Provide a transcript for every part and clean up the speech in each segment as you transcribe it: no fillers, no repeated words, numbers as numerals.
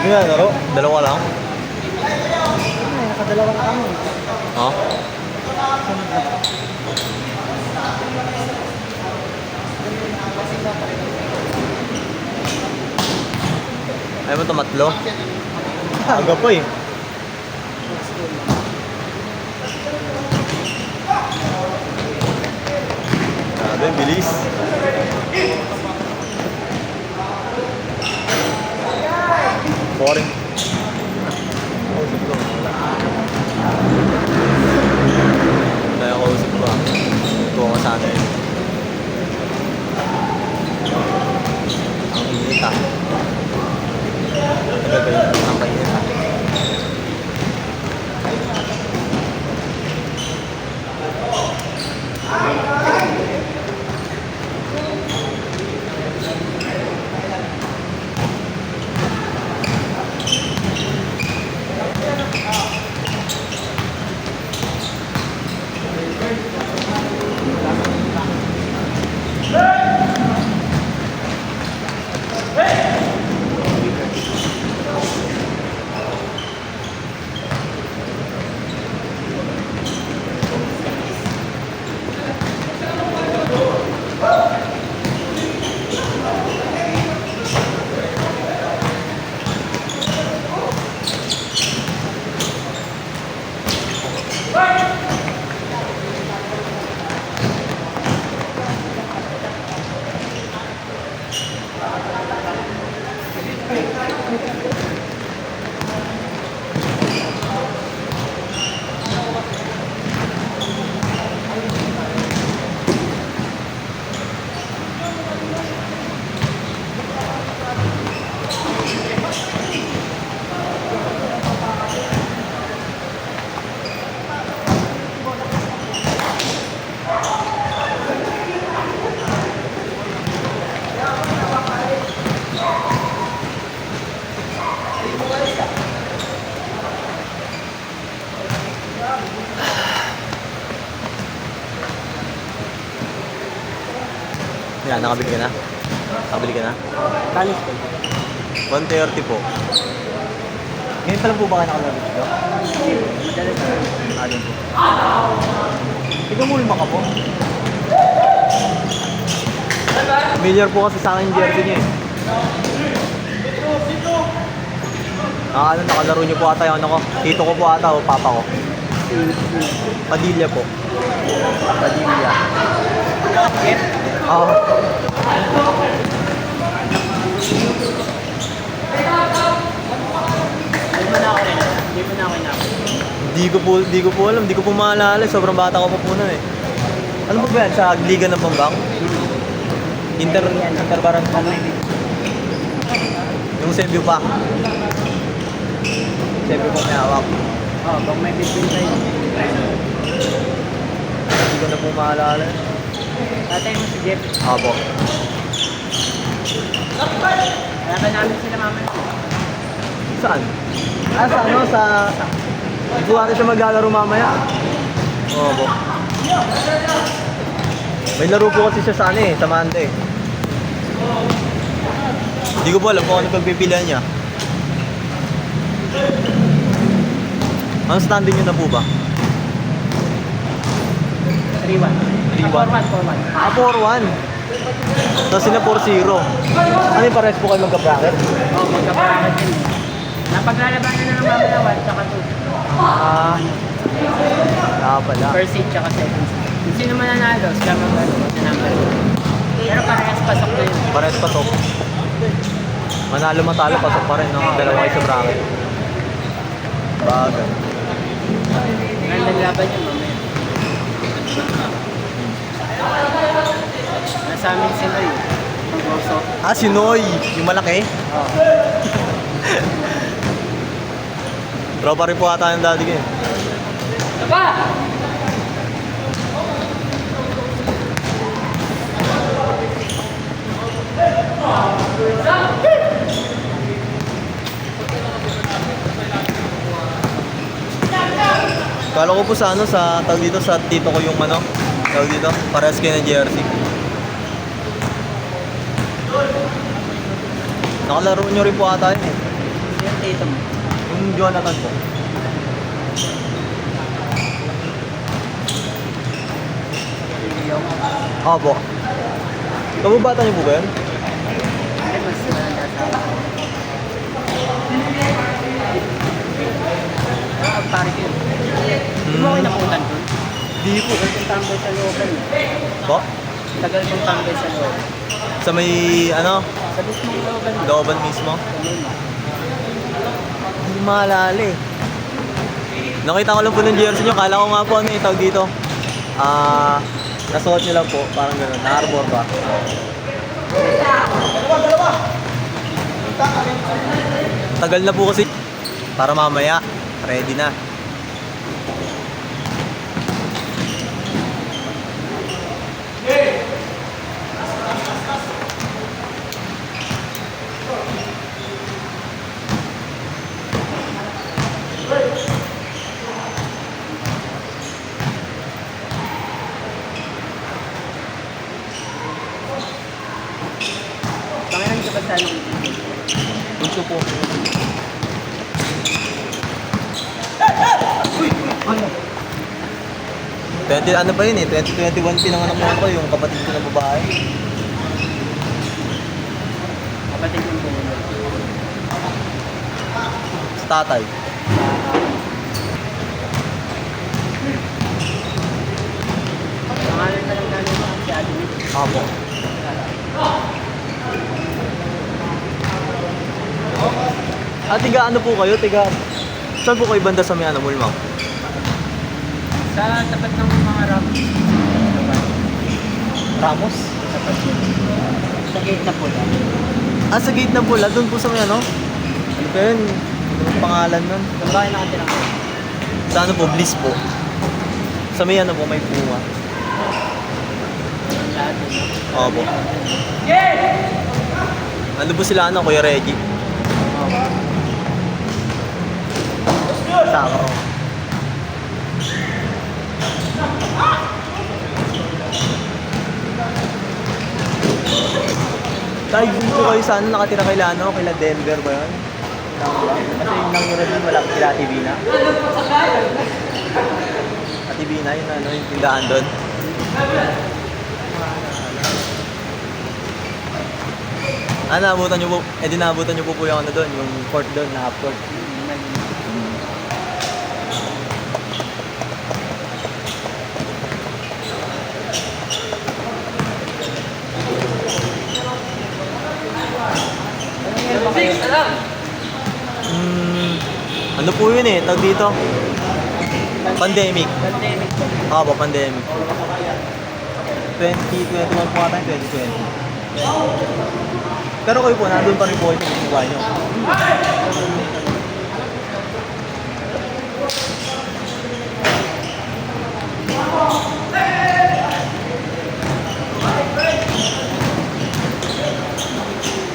Hindi nga laro. Dalawa lang. Ay, nakadalawa na kami. Ha? Sunod na. Ayaw mo tumatlo? Aga pa eh. Grabe, bilis. Boring. Kausap ko. Kaya kausap ko. Ito nga sana yun. Ang init ah. Tagal ang mainit ah. Yan, nakabili ka na? Nakabili ka na? Talis ko. 130 po. Ngayon pa lang po ba kayo nakalaro dito? Madalas na. Alin po? Ikaw mo lima ka po? Familiar po kasi sa akin yung jersey niya eh. Nakalaro niyo po ata yung ano ko. Tito ko po ata o papa ko. Padilla po. Padilla. Oo. Hindi ko po alam, hindi ko po maalala. Sobrang bata ko pa po nun eh. Ano po ba yan? Sa Liga ng Bambang? Interbarang yung Sebio pa. Sebio pa may hawak. Oo, pag may bitbin tayo. Hindi ko na po maalala. Tatay mo si Jeff. Apo. Kalaban namin sila mama. Saan? Sa ano? Hindi natin siya maglalaro mamaya. Oo po. May laro po kasi siya sa ano eh, sa Monday. Hindi ko po alam kung ano pagpipilian niya. Anong standing niyo na po ba? 3-1. 3-1. 4-1. 4-1. Tapos sila 4-0. Ano yung pares po kayo magka-bracket? Oo, magkaparangan din. Napaglalabanan na ng mama na 1 tsaka 2. Pala. First seed tsaka second seed. Kung sino mananalo, sila magano sa number 1. Pero parehas pasok na yun. Pares pa to. Manalo matalo, pasok pa rin. No? Dalawa kayo sa bracket. Bagay. Gandang laban yun mamaya. Nasa amin si Noy. Mag-oso. Si Noy. Yung malaki. Oo. Tropa rin po ata yung daddy ko eh. Pa! Kala ko po sa ano, sa tawag dito, sa tito ko yung ano, tawag dito, parehas kayo ng jersey. Nakalaro nyo rin po ata yun eh. dito mo? Yung Jonathan po. Yung Opo. Kababata niyo po ba yun? hindi mas maganda sa pare ko yun. Hindi mo ako inaputan doon. Di po. Tagal kong tambay sa looban. Po? Tagal kong tambay sa loob. Sa may, ano, Sa mismong looban. looban mismo? Hindi maalala eh. Nakita ko lang po ng jersey nyo. Kala ko nga po ano eh, tawag dito. Nasuot nyo lang po. Parang gano'n. Na-arbor ba? Tagal na po kasi. Para mamaya, ready na. Pangalan ka ba sa anong Bunso po. ano? 20, ano pa yun eh, 2021 pinanganak mo ako yung kapatid ko na babae. Kapatid yung puno. Sa tatay. Pangalan ka lang namin si Admin. Apo. Tiga ano po kayo? Tiga... Saan po kayo banda sa may ano, Mulmang? Sa tapat ng mga ramos. Ramos? Tapat yun. Sa gate na pula. Sa gate ng pula, doon po sa may ano? Ano ba yun? Ano ang pangalan nun? Kung bakit nakatira ko? Sa ano po? Bliss po. Sa may ano po, may bunga. Lahat yun. Opo. Ano po sila ano, Kuya Reggie? Saka. Tayo dito kayo sa ano, nakatira kay Lano, kay Denver ba yun? Kasi yung nangyari din, wala kila TV na. TV na, yun ano, yung tindahan doon. Naabutan nyo po, naabutan nyo po yung ano doon, yung court doon, na half court. Ano po yun eh, tawag dito? Pandemic. Pandemic po. Po, pandemic. 2021 po ata, 2020. Pero kayo po, nandun pa rin po kayo sa buhay nyo.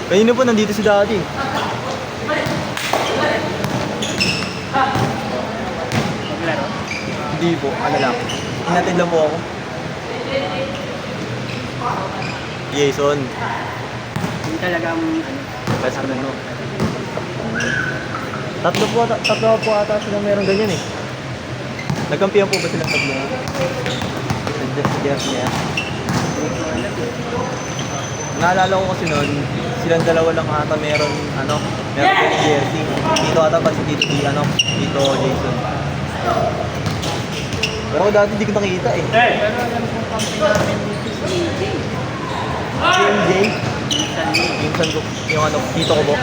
Kanina po, nandito si Daddy. Maglaro? Hindi po, ano lang. Hinatid lang po ako. Jason. Yung talagang ano. Best friend mo. Tatlo po ata sila meron ganyan eh. Nagkampihan po ba silang tatlo? Yes, yeah. Naalala ko kasi noon, silang dalawa lang ata meron ganyan jersey. Dito ata pa si Tito Jason. Pero ako dati hindi ko nakikita eh. Pero alam kong company namin dito si AJ. MJ, Minsan yun. minsan ko, yung dito ko po.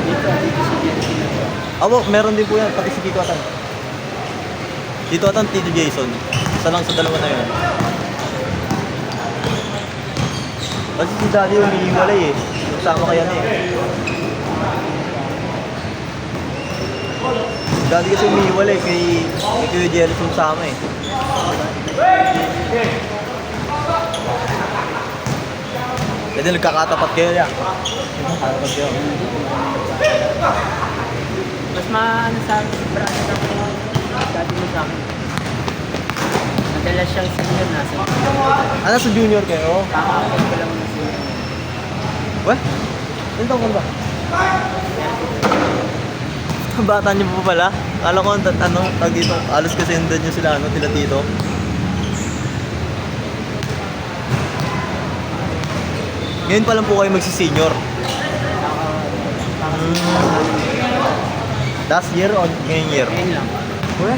Dito si Jersey na to. Meron din po yan, pati si Tito Atan. Tito Atan, Tito Jason. Isa lang sa dalawa na yun. Kasi si Daddy umiiwalay eh. Kasama kaya na eh. Si Daddy kasi umiiwalay kay Kuya Jelson sama eh. Kasi nagkakatapat kayo yan. Nagkakatapat kayo. Mas maano sa akin si brother ng dati mo sa akin. Madalas siyang senior nasa. Sa junior kayo? Kakakapag ko lang na senior. Weh? Ito ko ba? Bata niyo po pala. Kala ko ano, tag dito. Alos kasi hindan niyo sila, ano, tila dito. Ngayon pa lang po kayo magsi-senior. Last year o ngayong year? Ngayon lang. Uy.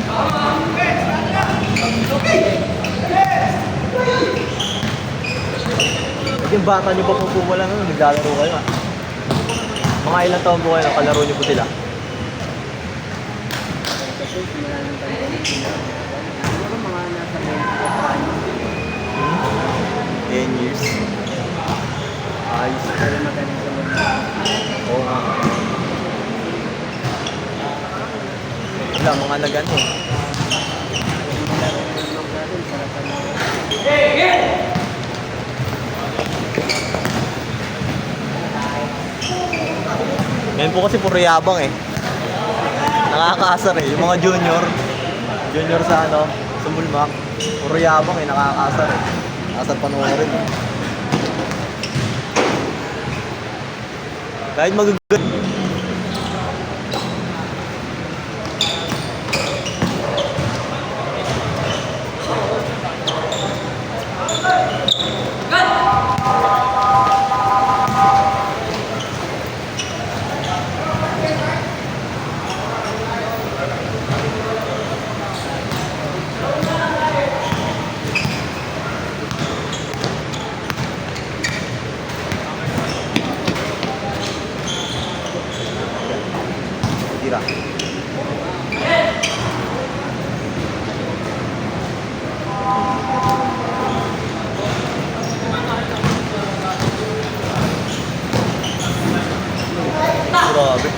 Yung bata niyo pa po wala nun, naglalaro kayo ah. Mga ilang taon po kayo, nakalaro niyo po sila? Kasi simula ng pandemic. Siguro mga nasa 10 years. Ayos. Pero magaling sa mga. Oo nga. Wala, mga nagano. Ngayon po kasi puro yabang eh. Nakakaasar eh. Yung mga junior sa ano, sa Mulmak, puro yabang eh, nakakaasar eh. Asar panoorin eh. Kahit magagod. Tira. Grabe.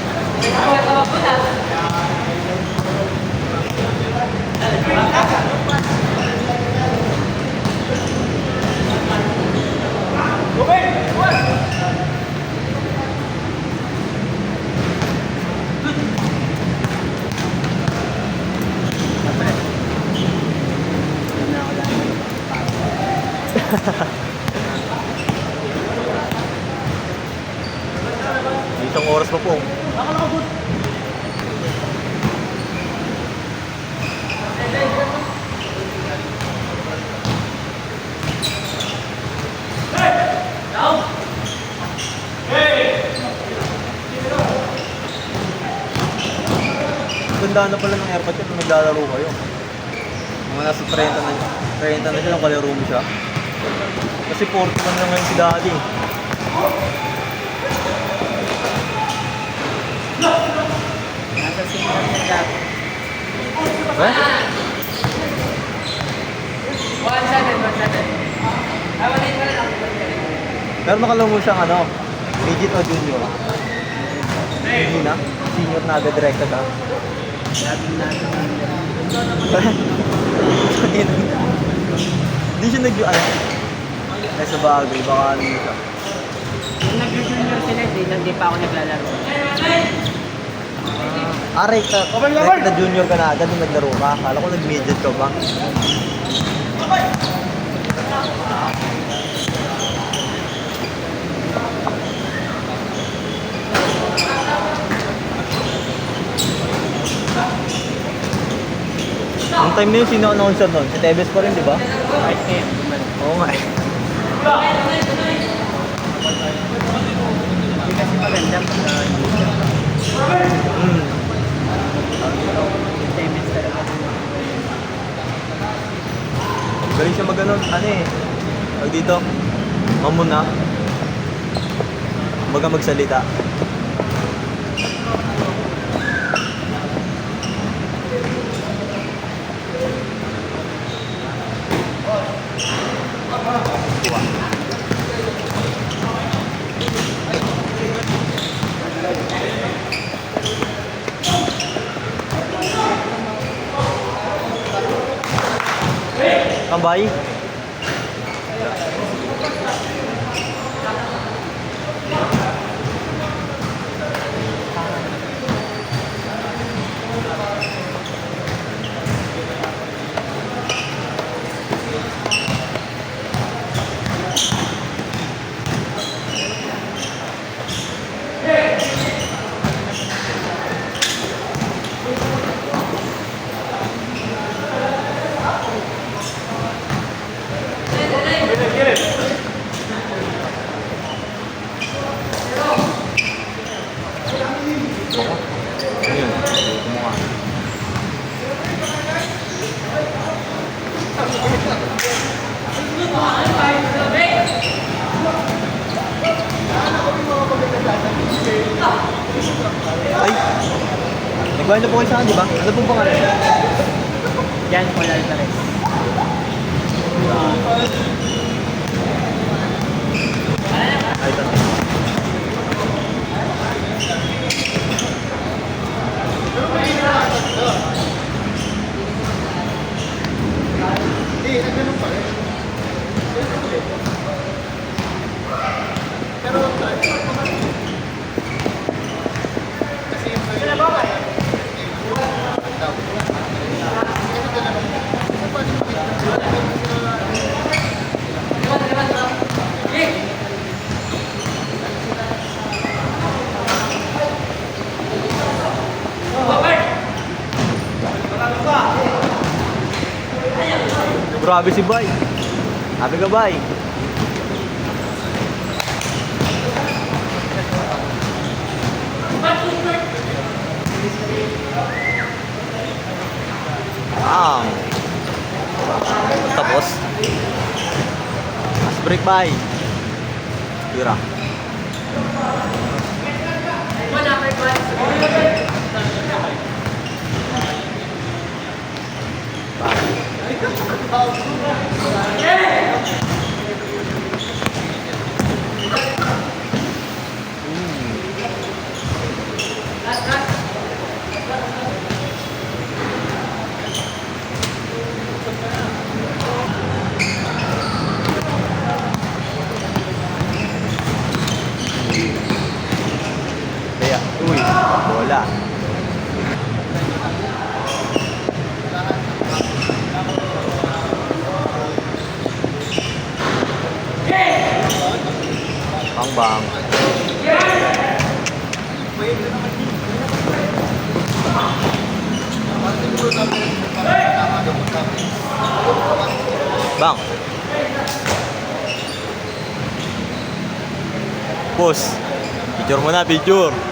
Isang oras pa po. Ganda na pala ng airpod yun kung naglalaro kayo. Mga nasa 30 na siya, kalaro mo siya. Kasi 40 na ngayon si Daddy. Nasa senior yan dati. Eh? 1-7. Pero nakalaro mo siyang ano, midget o junior? Hindi na? Senior na agad directed ha? Laging nasa senior. Hindi siya ano? Ay sa bagay, baka ano siya. Nung nag-junior sila, hindi pa ako naglalaro. Right na junior ka na agad nung naglaro ka. Kala ko nag-midget ka ba? Nung time na yun, sino announcer nun? Si Tevez pa rin, di ba? Kahit ngayon, Oo nga eh. hindi kasi maganda pag Hmm. entertainment talaga. Galing siya mag-ano, ano eh. Pag dito, mamuna. Baga magsalita. Tambay. Nagbayan na po kayo sa akin, di ba? Ano pong pangalan? Yan, Paul Alvarez. Ay, ito na. Grabe si Bay. Sabi ka, Bay. Bang. Tapos. Last break, Bay. Tira. Kaya, uy, bola. Bang bang. Bang. Boss, picture mo na, picture.